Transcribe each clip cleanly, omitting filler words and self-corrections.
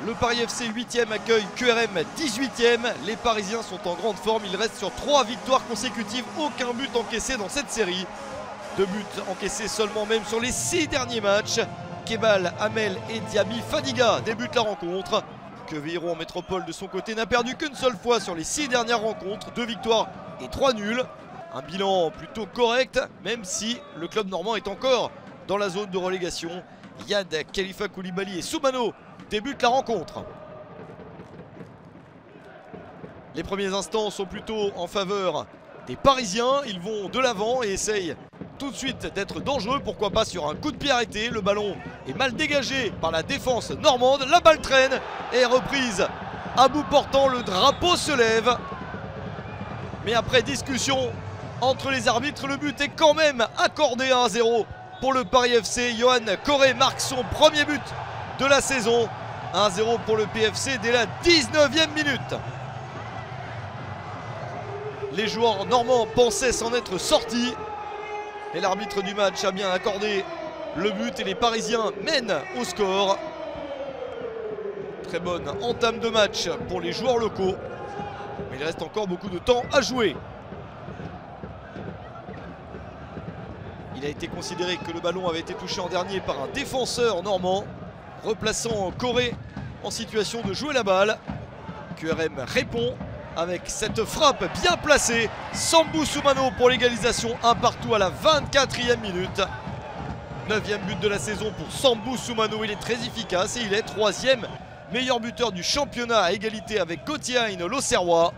Le Paris FC 8e accueille QRM 18e. Les Parisiens sont en grande forme. Ils restent sur 3 victoires consécutives. Aucun but encaissé dans cette série. 2 buts encaissés seulement même sur les 6 derniers matchs. Kebal, Hamel et Diaby Fadiga débutent la rencontre. Quevilly-Rouen Métropole de son côté n'a perdu qu'une seule fois sur les 6 dernières rencontres. 2 victoires et 3 nuls. Un bilan plutôt correct, même si le club normand est encore dans la zone de relégation. Yad Khalifa Koulibaly et Soumano débutent la rencontre. Les premiers instants sont plutôt en faveur des Parisiens. Ils vont de l'avant et essayent tout de suite d'être dangereux. Pourquoi pas sur un coup de pied arrêté. Le ballon est mal dégagé par la défense normande. La balle traîne et est reprise à bout portant. Le drapeau se lève. Mais après discussion entre les arbitres, le but est quand même accordé à 1-0 pour le Paris FC. Yohan Coré marque son premier but de la saison. 1-0 pour le PFC dès la 19e minute. Les joueurs normands pensaient s'en être sortis. Mais l'arbitre du match a bien accordé le but et les Parisiens mènent au score. Très bonne entame de match pour les joueurs locaux. Mais il reste encore beaucoup de temps à jouer. Il a été considéré que le ballon avait été touché en dernier par un défenseur normand, replaçant Coré en situation de jouer la balle. QRM répond avec cette frappe bien placée. Sambou Soumano pour l'égalisation, 1 partout à la 24e minute. 9e but de la saison pour Sambou Soumano, il est très efficace et il est 3e meilleur buteur du championnat à égalité avec Gauthier l'Auxerrois.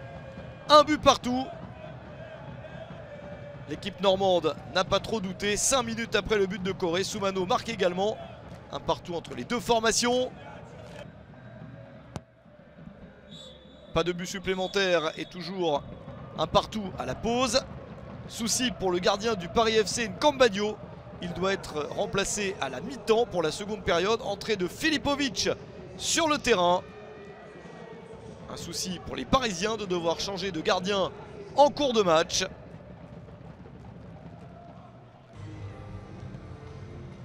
1 but partout. L'équipe normande n'a pas trop douté. 5 minutes après le but de Coré, Soumano marque également. 1 partout entre les deux formations. Pas de but supplémentaire et toujours 1 partout à la pause. Souci pour le gardien du Paris FC, Nkambadio. Il doit être remplacé à la mi-temps pour la seconde période. Entrée de Filipovic sur le terrain. Un souci pour les Parisiens de devoir changer de gardien en cours de match.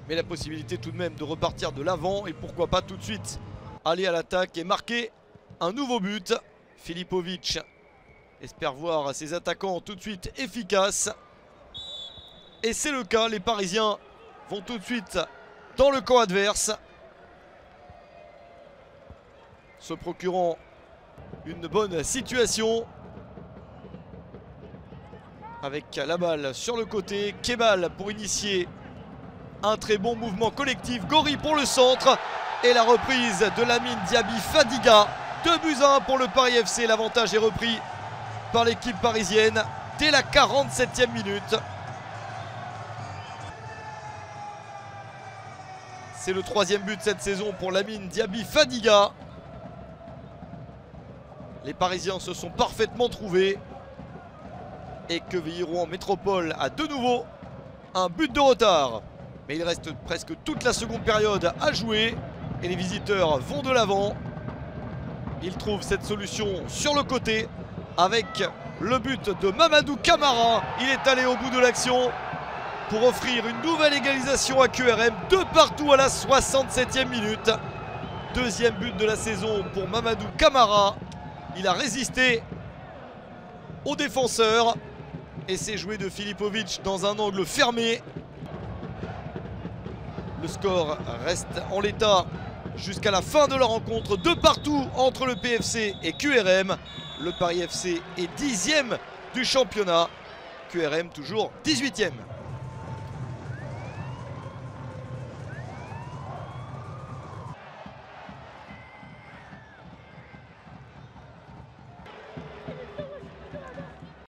Mais la possibilité tout de même de repartir de l'avant et pourquoi pas tout de suite aller à l'attaque et marquer un nouveau but. Filipovic espère voir ses attaquants tout de suite efficaces. Et c'est le cas, les Parisiens vont tout de suite dans le camp adverse, se procurant une bonne situation. Avec la balle sur le côté, Kebal pour initier un très bon mouvement collectif. Gori pour le centre et la reprise de Lamine Diaby Fadiga. 2-1 pour le Paris FC. L'avantage est repris par l'équipe parisienne dès la 47e minute. C'est le 3e but de cette saison pour Lamine Diaby Fadiga. Les Parisiens se sont parfaitement trouvés. Et Quevilly-Rouen Métropole a de nouveau un but de retard. Mais il reste presque toute la seconde période à jouer. Et les visiteurs vont de l'avant. Ils trouvent cette solution sur le côté avec le but de Mamadou Camara. Il est allé au bout de l'action pour offrir une nouvelle égalisation à QRM. 2 partout à la 67e minute. 2e but de la saison pour Mamadou Camara. Il a résisté aux défenseurs. Et c'est joué de Filipovic dans un angle fermé. Le score reste en l'état jusqu'à la fin de la rencontre. 2 partout entre le PFC et QRM. Le Paris FC est 10e du championnat. QRM toujours 18e.